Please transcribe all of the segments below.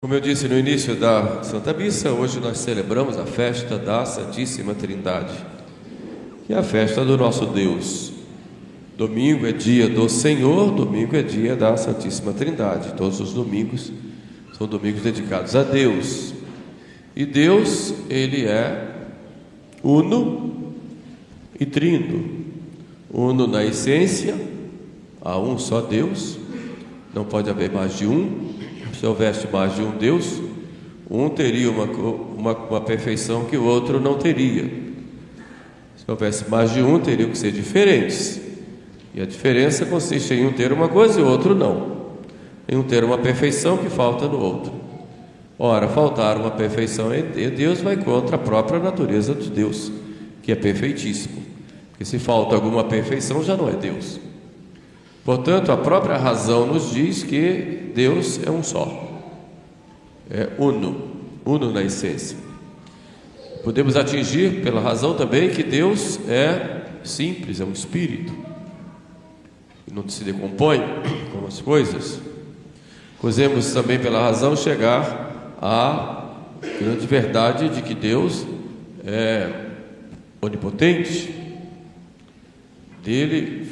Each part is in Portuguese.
Como eu disse no início da Santa Missa, hoje nós celebramos a festa da Santíssima Trindade, que é a festa do nosso Deus. Domingo é dia do Senhor, domingo é dia da Santíssima Trindade. Todos os domingos são domingos dedicados a Deus. E Deus, Ele é uno e trino. Uno na essência, há um só Deus, não pode haver mais de um. Se houvesse mais de um Deus, um teria uma perfeição que o outro não teria. Se houvesse mais de um, teriam que ser diferentes. E a diferença consiste em um ter uma coisa e o outro não. Em um ter uma perfeição que falta no outro. Ora, faltar uma perfeição em Deus vai contra a própria natureza de Deus, que é perfeitíssimo. Porque se falta alguma perfeição, já não é Deus. Portanto, a própria razão nos diz que Deus é um só, é uno na essência. Podemos atingir pela razão também que Deus é simples, é um espírito, e não se decompõe como as coisas. Podemos também pela razão chegar à grande verdade de que Deus é onipotente. Ele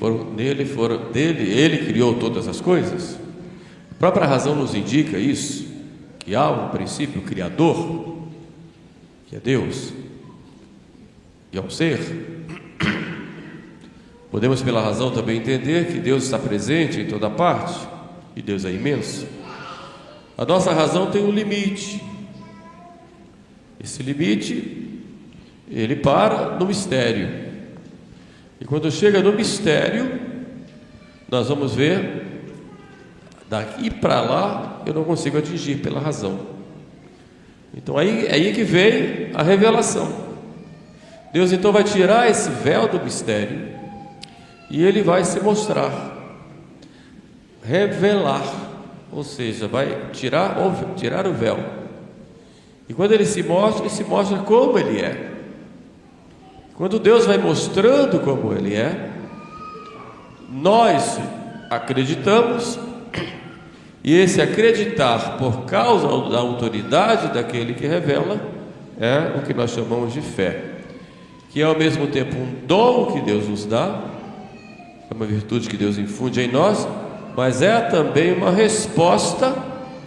criou todas as coisas. A própria razão nos indica isso, que há um princípio criador, que é Deus, e é um ser. Podemos pela razão também entender que Deus está presente em toda parte, e Deus é imenso. A nossa razão tem um limite. Esse limite, ele para no mistério. E quando chega no mistério, nós vamos ver, daqui para lá eu não consigo atingir pela razão. Então é aí que vem a revelação. Deus então vai tirar esse véu do mistério e Ele vai se mostrar, revelar, ou seja, vai tirar o véu. E quando Ele se mostra como Ele é. Quando Deus vai mostrando como Ele é, nós acreditamos, e esse acreditar por causa da autoridade daquele que revela é o que nós chamamos de fé, que é ao mesmo tempo um dom que Deus nos dá, é uma virtude que Deus infunde em nós, mas é também uma resposta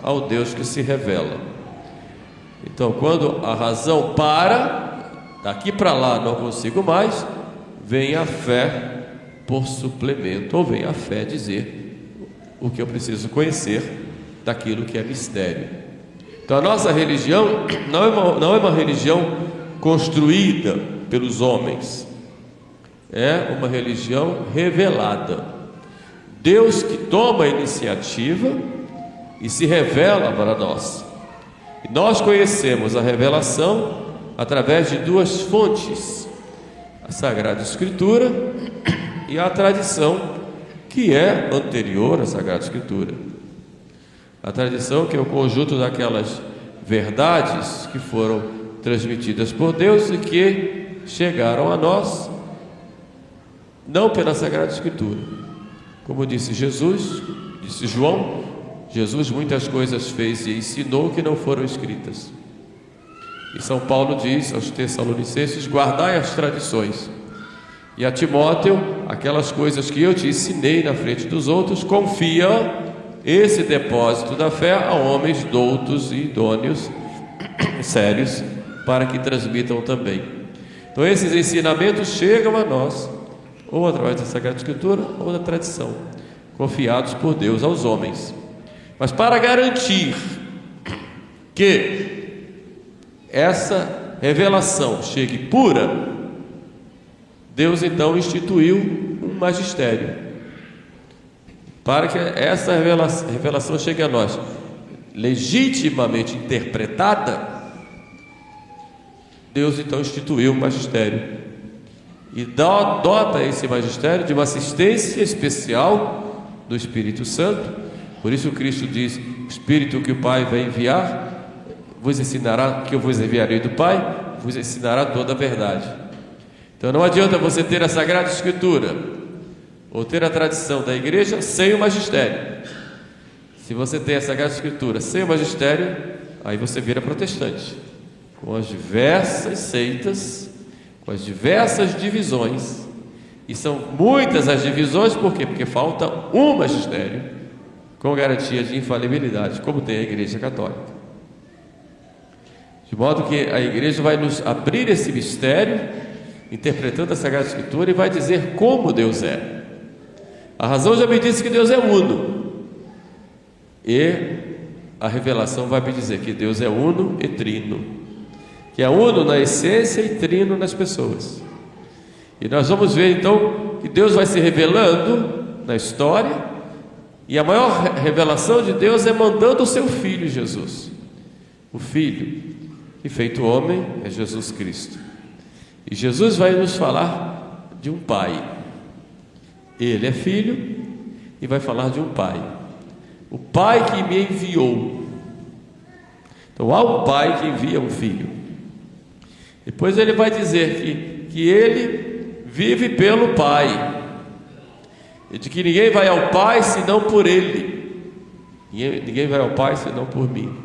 ao Deus que se revela. Então, quando a razão para, daqui para lá não consigo mais, vem a fé por suplemento, ou vem a fé dizer o que eu preciso conhecer daquilo que é mistério. Então a nossa religião não é uma religião construída pelos homens, é uma religião revelada. Deus que toma a iniciativa e se revela para nós. E nós conhecemos a revelação através de duas fontes: a Sagrada Escritura e a tradição, que é anterior à Sagrada Escritura. A tradição, que é o conjunto daquelas verdades que foram transmitidas por Deus e que chegaram a nós não pela Sagrada Escritura. Como disse João, Jesus muitas coisas fez e ensinou que não foram escritas. E São Paulo diz aos Tessalonicenses: guardai as tradições. E a Timóteo, aquelas coisas que eu te ensinei na frente dos outros, confia esse depósito da fé a homens doutos e idôneos, sérios, para que transmitam também. Então esses ensinamentos chegam a nós, ou através da Sagrada Escritura, ou da tradição, confiados por Deus aos homens. Mas para garantir que essa revelação chegue pura, Deus então instituiu um magistério, para que essa revelação chegue a nós legitimamente interpretada. Deus então instituiu um magistério e dota esse magistério de uma assistência especial do Espírito Santo. Por isso Cristo diz: o Espírito que o Pai vai enviar vos ensinará, que eu vos enviarei do Pai, vos ensinará toda a verdade. Então não adianta você ter a Sagrada Escritura ou ter a tradição da igreja sem o magistério. Se você tem a Sagrada Escritura sem o magistério, aí você vira protestante, com as diversas seitas, com as diversas divisões, e são muitas as divisões, por quê? Porque falta um magistério com garantia de infalibilidade, como tem a Igreja Católica. De modo que a Igreja vai nos abrir esse mistério, interpretando a Sagrada Escritura, e vai dizer como Deus é. A razão já me disse que Deus é uno, e a revelação vai me dizer que Deus é uno e trino, que é uno na essência e trino nas pessoas. E nós vamos ver então que Deus vai se revelando na história, e a maior revelação de Deus é mandando o seu Filho Jesus. O Filho que feito homem é Jesus Cristo. E Jesus vai nos falar de um Pai. Ele é Filho e vai falar de um Pai. O Pai que me enviou. Então há um Pai que envia um Filho. Depois ele vai dizer que ele vive pelo Pai, e de que ninguém vai ao Pai senão por ele. Ninguém vai ao Pai senão por mim.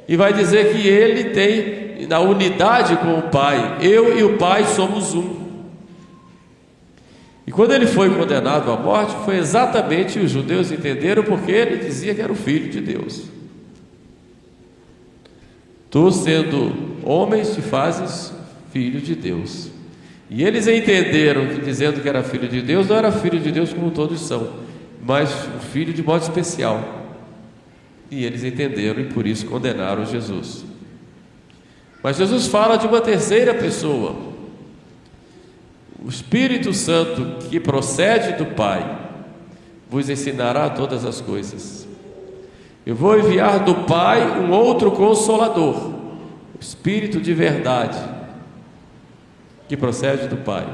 E vai dizer que ele tem na unidade com o Pai. Eu e o Pai somos um. E quando ele foi condenado à morte, foi exatamente, os judeus entenderam, porque ele dizia que era o Filho de Deus. Tu, sendo homem, te fazes filho de Deus. E eles entenderam que, dizendo que era filho de Deus, não era filho de Deus como todos são, mas um filho de modo especial. E eles entenderam e por isso condenaram Jesus. Mas Jesus fala de uma terceira pessoa, o Espírito Santo, que procede do Pai, vos ensinará todas as coisas. Eu vou enviar do Pai um outro Consolador, o Espírito de verdade, que procede do Pai.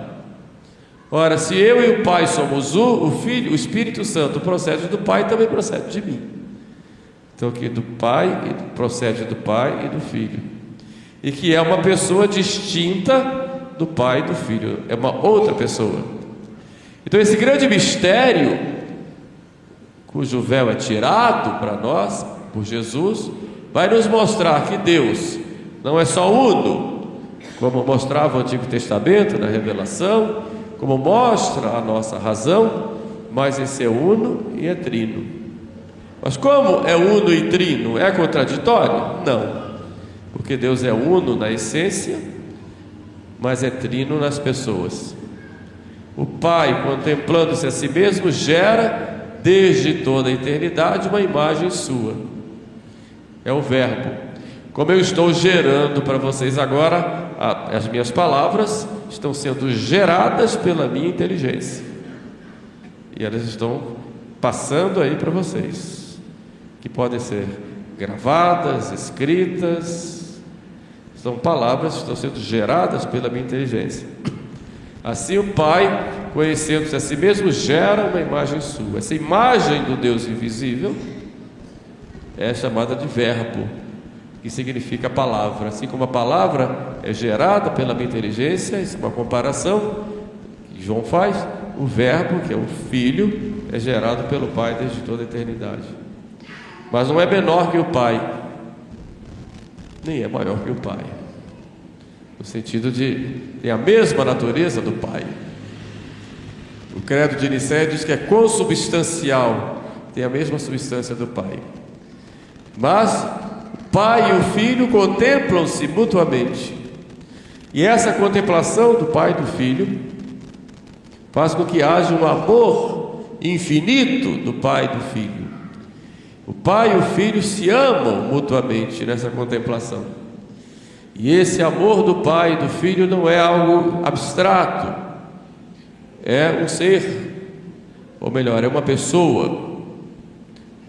Ora, se eu e o Pai somos um, o Filho, o Espírito Santo procede do Pai, também procede de mim. Então, que do Pai, procede do Pai e do Filho, e que é uma pessoa distinta do Pai e do Filho, é uma outra pessoa. Então, esse grande mistério, cujo véu é tirado para nós por Jesus, vai nos mostrar que Deus não é só uno, como mostrava o Antigo Testamento na Revelação, como mostra a nossa razão, mas esse é uno e é trino. Mas como é uno e trino, é contraditório? Não, porque Deus é uno na essência, mas é trino nas pessoas. O Pai, contemplando-se a si mesmo, gera desde toda a eternidade uma imagem sua. É o Verbo. Como eu estou gerando para vocês agora, as minhas palavras estão sendo geradas pela minha inteligência, e elas estão passando aí para vocês, que podem ser gravadas, escritas. São palavras que estão sendo geradas pela minha inteligência. Assim o Pai, conhecendo-se a si mesmo, gera uma imagem sua. Essa imagem do Deus invisível é chamada de Verbo, que significa palavra. Assim como a palavra é gerada pela minha inteligência, isso é uma comparação que João faz, o Verbo, que é o Filho, é gerado pelo Pai desde toda a eternidade. Mas não é menor que o Pai, nem é maior que o Pai, no sentido de ter a mesma natureza do Pai. O credo de Nicéia diz que é consubstancial, tem a mesma substância do Pai. Mas o Pai e o Filho contemplam-se mutuamente, e essa contemplação do Pai e do Filho faz com que haja um amor infinito do Pai e do Filho. O Pai e o Filho se amam mutuamente nessa contemplação. E esse amor do Pai e do Filho não é algo abstrato, é um ser, ou melhor, é uma pessoa,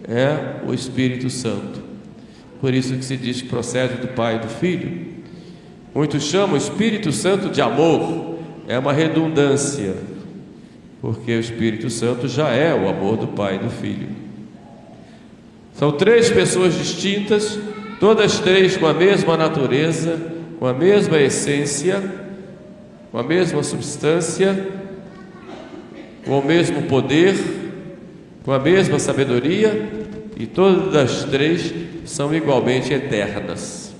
é o Espírito Santo. Por isso que se diz que procede do Pai e do Filho. Muitos chamam o Espírito Santo de amor, é uma redundância, porque o Espírito Santo já é o amor do Pai e do Filho. São três pessoas distintas, todas três com a mesma natureza, com a mesma essência, com a mesma substância, com o mesmo poder, com a mesma sabedoria, e todas as três são igualmente eternas.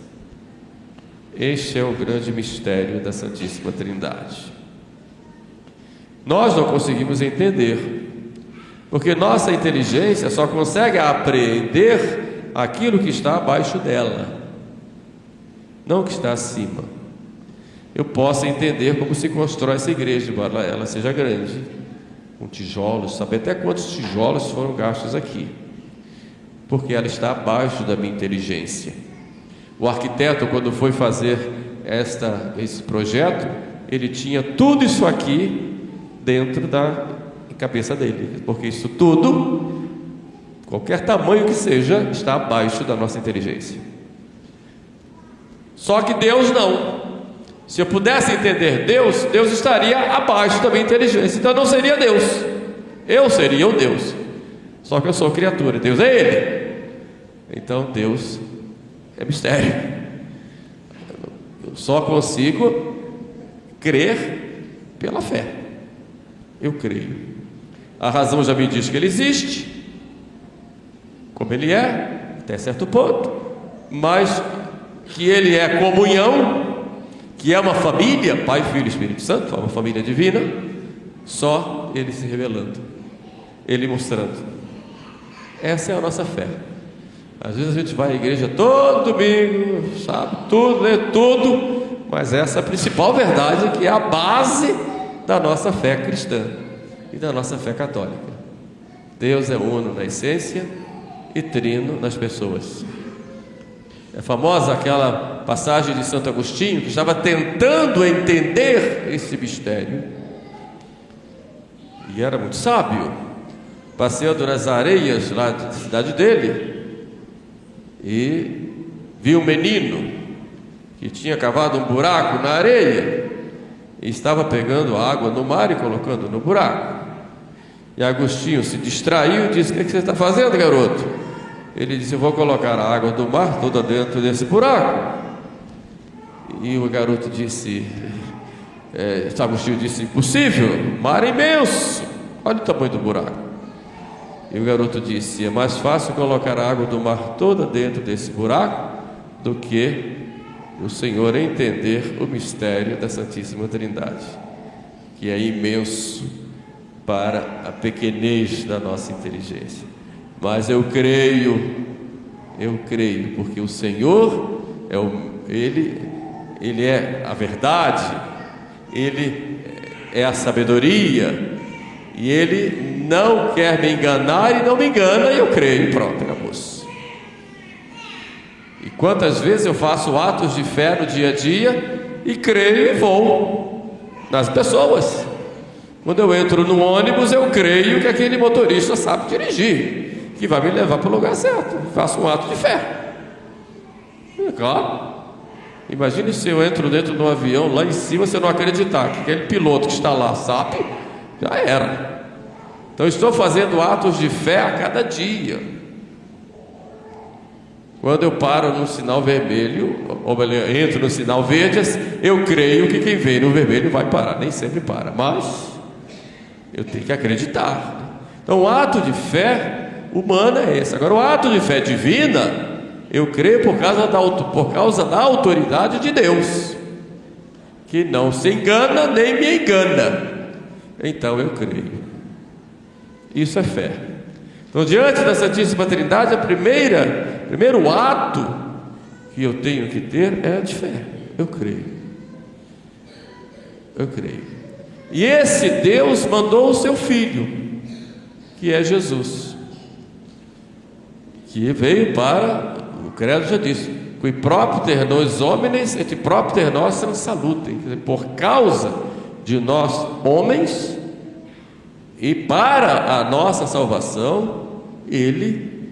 Este é o grande mistério da Santíssima Trindade. Nós não conseguimos entender, porque nossa inteligência só consegue apreender aquilo que está abaixo dela, não o que está acima. Eu posso entender como se constrói essa igreja, embora ela seja grande, com tijolos, saber até quantos tijolos foram gastos aqui, porque ela está abaixo da minha inteligência. O arquiteto, quando foi fazer esse projeto, ele tinha tudo isso aqui dentro da cabeça dele, porque isso tudo, qualquer tamanho que seja, está abaixo da nossa inteligência. Só que Deus não. Se eu pudesse entender Deus, Deus estaria abaixo da minha inteligência, então não seria Deus, eu seria o Deus. Só que eu sou criatura, Deus é Ele. Então Deus é mistério. Eu só consigo crer pela fé. Eu creio. A razão já me diz que Ele existe, como Ele é, até certo ponto, mas que Ele é comunhão, que é uma família, Pai, Filho e Espírito Santo, uma família divina, só Ele se revelando, Ele mostrando. Essa é a nossa fé. Às vezes a gente vai à igreja todo domingo, sabe tudo, lê tudo, mas essa é a principal verdade, que é a base da nossa fé cristã e da nossa fé católica. Deus é uno na essência e trino nas pessoas. É famosa aquela passagem de Santo Agostinho, que estava tentando entender esse mistério, e era muito sábio, passeando nas areias lá da cidade dele, e viu um menino que tinha cavado um buraco na areia e estava pegando água no mar e colocando no buraco. E Agostinho se distraiu e disse: "O que você está fazendo, garoto?" Ele disse: "Eu vou colocar a água do mar toda dentro desse buraco." E o garoto disse, Agostinho disse: "Impossível, o mar é imenso, olha o tamanho do buraco." E o garoto disse: "É mais fácil colocar a água do mar toda dentro desse buraco do que o Senhor entender o mistério da Santíssima Trindade, que é imenso para a pequenez da nossa inteligência. Mas eu creio, porque o Senhor Ele é a verdade, Ele é a sabedoria, e Ele não quer me enganar e não me engana, e eu creio, pronto, acabou-se. E quantas vezes eu faço atos de fé no dia a dia e creio e vou nas pessoas. Quando eu entro no ônibus, eu creio que aquele motorista sabe dirigir, que vai me levar para o lugar certo. Faço um ato de fé. É claro. Imagine se eu entro dentro de um avião lá em cima, se eu não acreditar que aquele piloto que está lá sabe, já era. Então estou fazendo atos de fé a cada dia. Quando eu paro no sinal vermelho, ou melhor, entro no sinal verde, eu creio que quem vem no vermelho vai parar. Nem sempre para, mas eu tenho que acreditar. Então o ato de fé humana é esse. Agora o ato de fé divina, eu creio por causa da autoridade de Deus, que não se engana nem me engana. Então eu creio. Isso é fé. Então, diante da Santíssima Trindade, primeiro ato que eu tenho que ter é de fé. Eu creio. E esse Deus mandou o seu Filho, que é Jesus, que veio para, o credo já disse, qui propter ter nos homines et propter ter nostram salutem, quer dizer, por causa de nós homens e para a nossa salvação, ele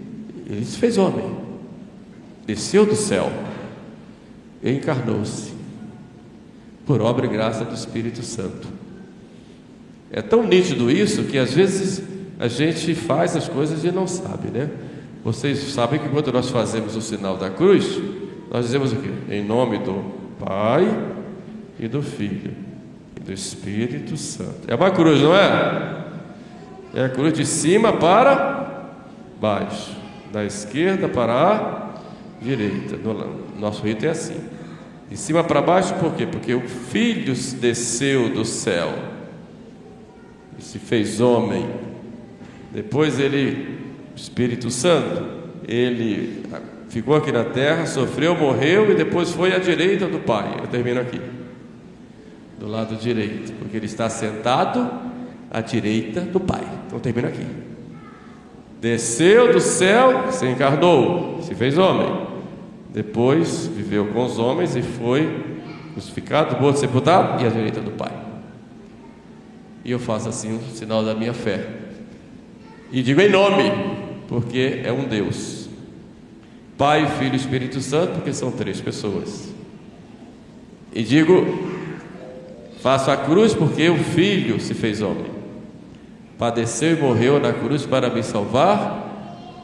se fez homem, desceu do céu e encarnou-se por obra e graça do Espírito Santo. É tão nítido isso que às vezes a gente faz as coisas e não sabe, né? Vocês sabem que quando nós fazemos o sinal da cruz, nós dizemos o quê? Em nome do Pai e do Filho e do Espírito Santo. É uma cruz, não é? É a cruz de cima para baixo, da esquerda para a direita. No nosso rito é assim. De cima para baixo, por quê? Porque o Filho desceu do céu e se fez homem. Depois ele, o Espírito Santo, ele ficou aqui na terra, sofreu, morreu e depois foi à direita do Pai. Eu termino aqui, do lado direito, porque ele está sentado à direita do Pai. Então eu termino aqui. Desceu do céu, se encarnou, se fez homem. Depois viveu com os homens e foi crucificado, morto, sepultado e à direita do Pai. E eu faço assim o sinal da minha fé. E digo em nome, porque é um Deus. Pai, Filho e Espírito Santo, porque são 3 pessoas. E digo, faço a cruz porque o Filho se fez homem. Padeceu e morreu na cruz para me salvar.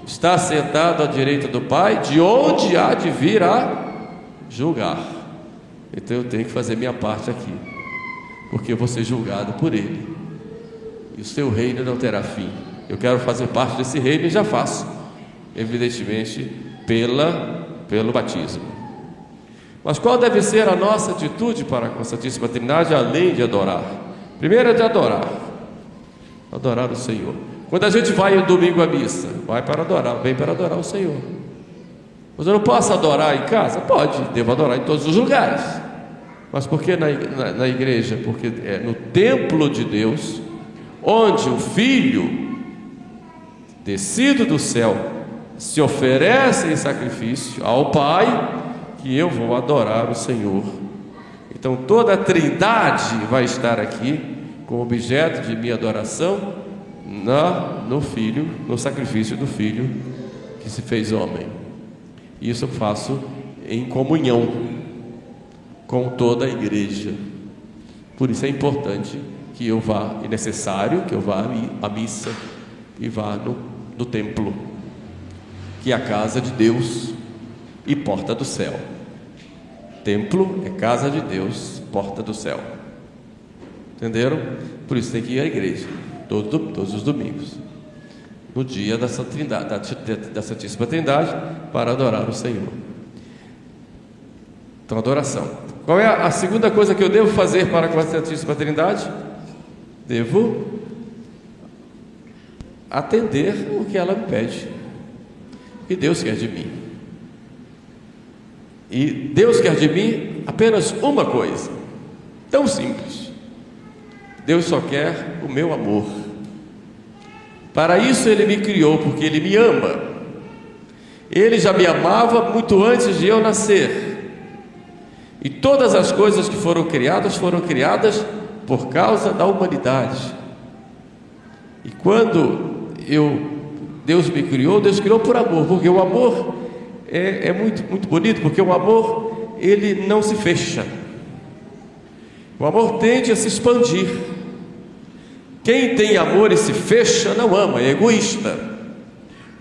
Está sentado à direita do Pai, de onde há de vir a julgar. Então eu tenho que fazer minha parte aqui, porque eu vou ser julgado por Ele, e o seu reino não terá fim. Eu quero fazer parte desse reino e já faço, evidentemente pelo batismo. Mas qual deve ser a nossa atitude para com a Santíssima Trindade, além de adorar? Primeiro é de adorar o Senhor. Quando a gente vai no domingo à missa, vem para adorar o Senhor. Mas eu não posso adorar em casa? Pode, devo adorar em todos os lugares. Mas por que na igreja? Porque é no templo de Deus, onde o Filho, descido do céu, se oferece em sacrifício ao Pai, que eu vou adorar o Senhor. Então toda a Trindade vai estar aqui como objeto de minha adoração, no Filho, no sacrifício do Filho que se fez homem. Isso eu faço em comunhão com toda a igreja. Por isso é importante que eu vá, é necessário que eu vá à missa e vá no templo, que é a casa de Deus e porta do céu. Templo é casa de Deus, porta do céu. Entenderam? Por isso tem que ir à igreja todos os domingos, no dia da Santíssima Trindade, para adorar o Senhor. Então, adoração. Qual é a segunda coisa que eu devo fazer para com a Santíssima Trindade? Devo atender o que ela me pede, o que Deus quer de mim. E Deus quer de mim apenas uma coisa, tão simples: Deus só quer o meu amor. Para isso Ele me criou, porque Ele me ama. Ele já me amava muito antes de eu nascer. E todas as coisas que foram criadas por causa da humanidade. E quando Deus me criou, Deus criou por amor, porque o amor é muito, muito bonito, porque o amor, ele não se fecha. O amor tende a se expandir. Quem tem amor e se fecha não ama, é egoísta.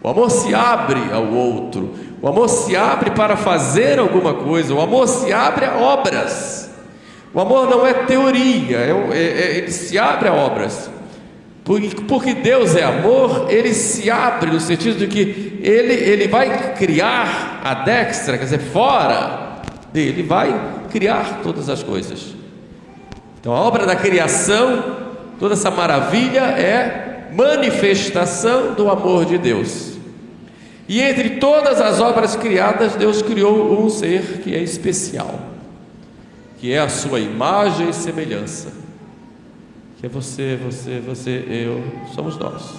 O amor se abre ao outro, o amor se abre para fazer alguma coisa, o amor se abre a obras. O amor não é teoria, ele se abre a obras. Porque Deus é amor, Ele se abre no sentido de que Ele vai criar a destra, quer dizer, fora dele, vai criar todas as coisas. Então a obra da criação, toda essa maravilha é manifestação do amor de Deus. E entre todas as obras criadas, Deus criou um ser que é especial, que é a sua imagem e semelhança, que é você, eu, somos nós.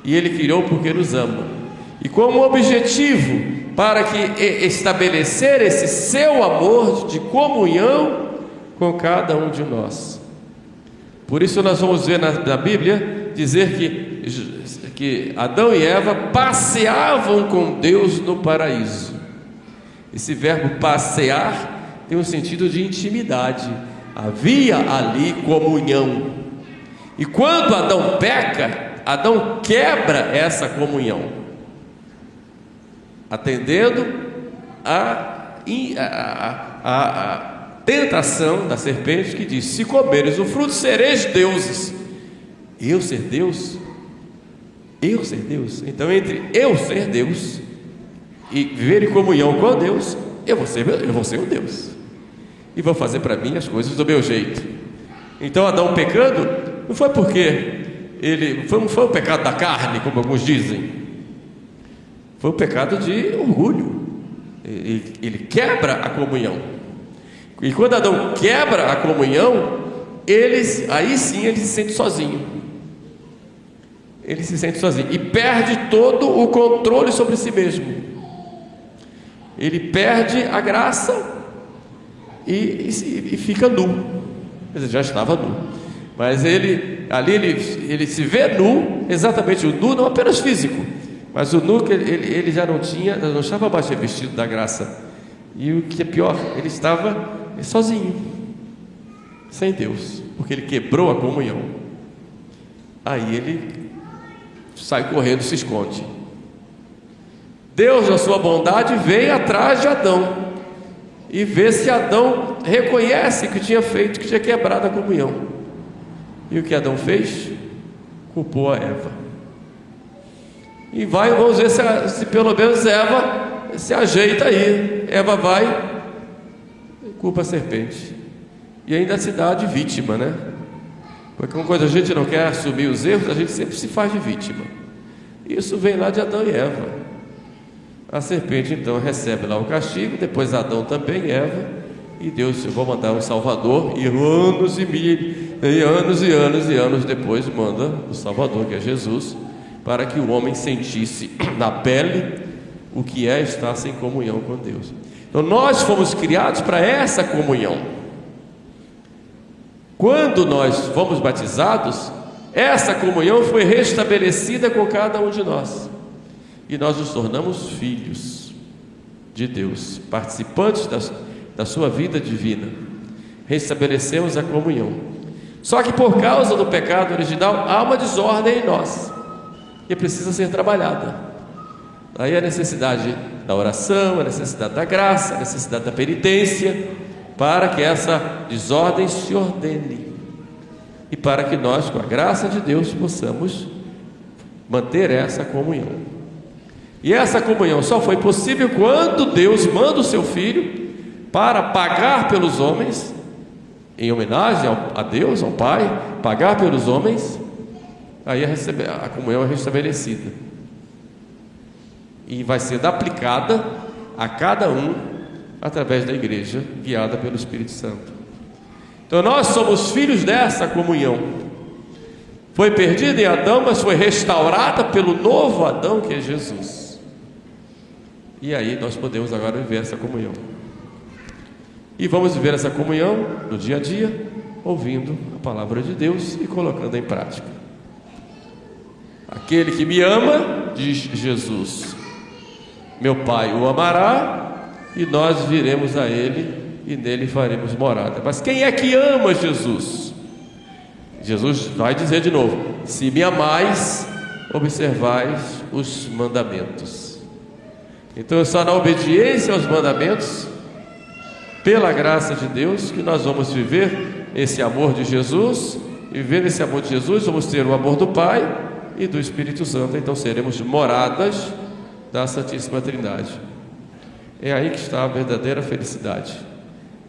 E Ele criou porque nos ama, e como objetivo para que estabelecer esse seu amor de comunhão com cada um de nós. Por isso nós vamos ver na Bíblia dizer que Adão e Eva passeavam com Deus no paraíso. Esse verbo passear tem um sentido de intimidade. Havia ali comunhão. E quando Adão peca, Adão quebra essa comunhão, atendendo a tentação da serpente, que diz: se comeres o fruto, sereis deuses. Eu ser Deus? Eu ser Deus? Então, entre eu ser Deus e viver em comunhão com Deus, eu vou ser um Deus e vou fazer para mim as coisas do meu jeito. Então Adão pecando não foi porque não foi o pecado da carne, como alguns dizem, foi o pecado de orgulho. Ele quebra a comunhão, e quando Adão quebra a comunhão, aí sim ele se sente sozinho. Ele se sente sozinho e perde todo o controle sobre si mesmo. Ele perde a graça e fica nu. Quer dizer, já estava nu, mas ele se vê nu, exatamente o nu não apenas físico, mas o nu que ele já não estava mais revestido da graça. E o que é pior, ele estava sozinho, sem Deus, porque ele quebrou a comunhão. Aí ele sai correndo, se esconde. Deus, na sua bondade, vem atrás de Adão e vê se Adão reconhece que tinha feito, que tinha quebrado a comunhão. E o que Adão fez? Culpou a Eva. E vamos ver se pelo menos Eva se ajeita aí. Eva vai, culpa a serpente, e ainda se dá de vítima, né? Porque quando a gente não quer assumir os erros, a gente sempre se faz de vítima. Isso vem lá de Adão e Eva. A serpente então recebe lá o castigo, depois Adão também, Eva, e Deus, eu vou mandar um Salvador, e anos depois manda o Salvador, que é Jesus, para que o homem sentisse na pele o que é estar sem comunhão com Deus. Então nós fomos criados para essa comunhão. Quando nós fomos batizados, essa comunhão foi restabelecida com cada um de nós, e nós nos tornamos filhos de Deus, participantes da sua vida divina. Restabelecemos a comunhão. Só que por causa do pecado original há uma desordem em nós, que precisa ser trabalhada. Aí a necessidade da oração, a necessidade da graça, a necessidade da penitência, para que essa desordem se ordene, e para que nós, com a graça de Deus, possamos manter essa comunhão. E essa comunhão só foi possível quando Deus manda o seu Filho para pagar pelos homens, em homenagem a Deus, ao Pai, pagar pelos homens. Aí a comunhão é restabelecida e vai sendo aplicada a cada um através da igreja, guiada pelo Espírito Santo. Então nós somos filhos dessa comunhão. Foi perdida em Adão, mas foi restaurada pelo novo Adão, que é Jesus. E aí nós podemos agora viver essa comunhão. E vamos viver essa comunhão no dia a dia, ouvindo a palavra de Deus e colocando em prática. Aquele que me ama, diz Jesus, meu Pai o amará, e nós viremos a Ele e nele faremos morada. Mas quem é que ama Jesus? Jesus vai dizer de novo: se me amais, observais os mandamentos. Então é só na obediência aos mandamentos, pela graça de Deus, que nós vamos viver esse amor de Jesus. E viver esse amor de Jesus, vamos ter o amor do Pai e do Espírito Santo. Então seremos moradas da Santíssima Trindade. É aí que está a verdadeira felicidade.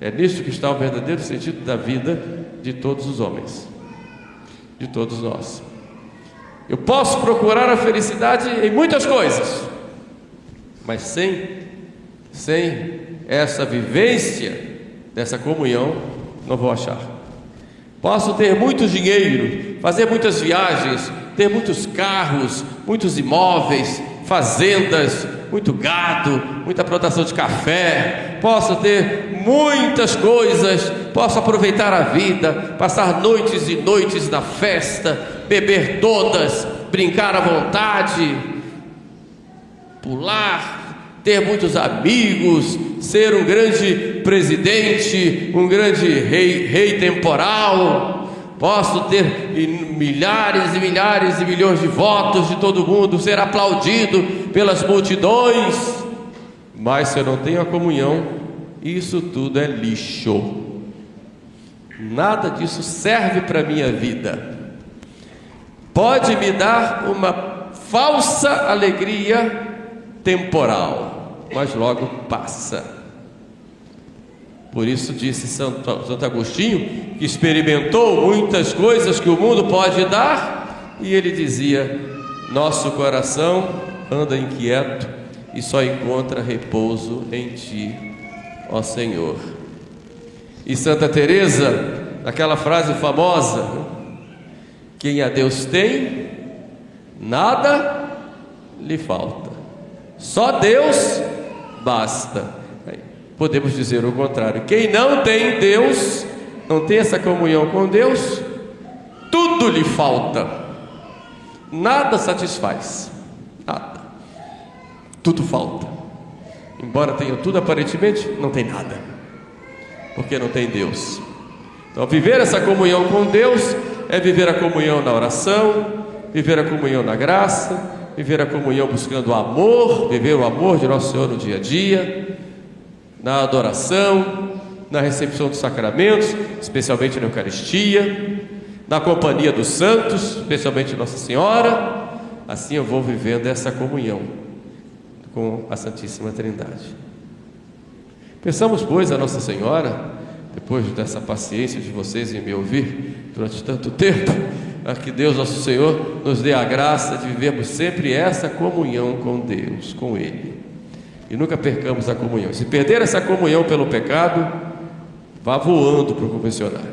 É nisto que está o verdadeiro sentido da vida de todos os homens, de todos nós. Eu posso procurar a felicidade em muitas coisas, mas sem essa vivência dessa comunhão, não vou achar. Posso ter muito dinheiro, fazer muitas viagens, ter muitos carros, muitos imóveis, fazendas, muito gado, muita plantação de café, posso ter muitas coisas, posso aproveitar a vida, passar noites e noites na festa, beber todas, brincar à vontade, pular, ter muitos amigos, ser um grande presidente, um grande rei temporal. Posso ter milhares e milhares e milhões de votos de todo mundo, ser aplaudido pelas multidões, mas se eu não tenho a comunhão, isso tudo é lixo. Nada disso serve para a minha vida. Pode me dar uma falsa alegria temporal, mas logo passa. Por isso disse Santo Agostinho, que experimentou muitas coisas que o mundo pode dar, e ele dizia: nosso coração anda inquieto e só encontra repouso em ti, ó Senhor. E Santa Teresa, aquela frase famosa: quem a Deus tem, nada lhe falta, só Deus basta. Podemos dizer o contrário: quem não tem Deus, não tem essa comunhão com Deus, tudo lhe falta, nada satisfaz, nada, tudo falta. Embora tenha tudo aparentemente, não tem nada, porque não tem Deus. Então, viver essa comunhão com Deus é viver a comunhão na oração, viver a comunhão na graça, viver a comunhão buscando o amor, viver o amor de Nosso Senhor no dia a dia, na adoração, na recepção dos sacramentos, especialmente na Eucaristia, na companhia dos santos, especialmente Nossa Senhora. Assim eu vou vivendo essa comunhão com a Santíssima Trindade. Pensamos, pois, a Nossa Senhora, depois dessa paciência de vocês em me ouvir durante tanto tempo, a que Deus Nosso Senhor nos dê a graça de vivermos sempre essa comunhão com Deus, com Ele, e nunca percamos a comunhão. Se perder essa comunhão pelo pecado, vá voando para o confessionário,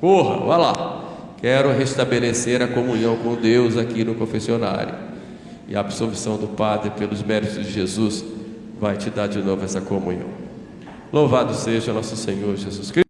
corra, vá lá: quero restabelecer a comunhão com Deus aqui no confessionário, e a absolvição do Padre pelos méritos de Jesus vai te dar de novo essa comunhão. Louvado seja nosso Senhor Jesus Cristo.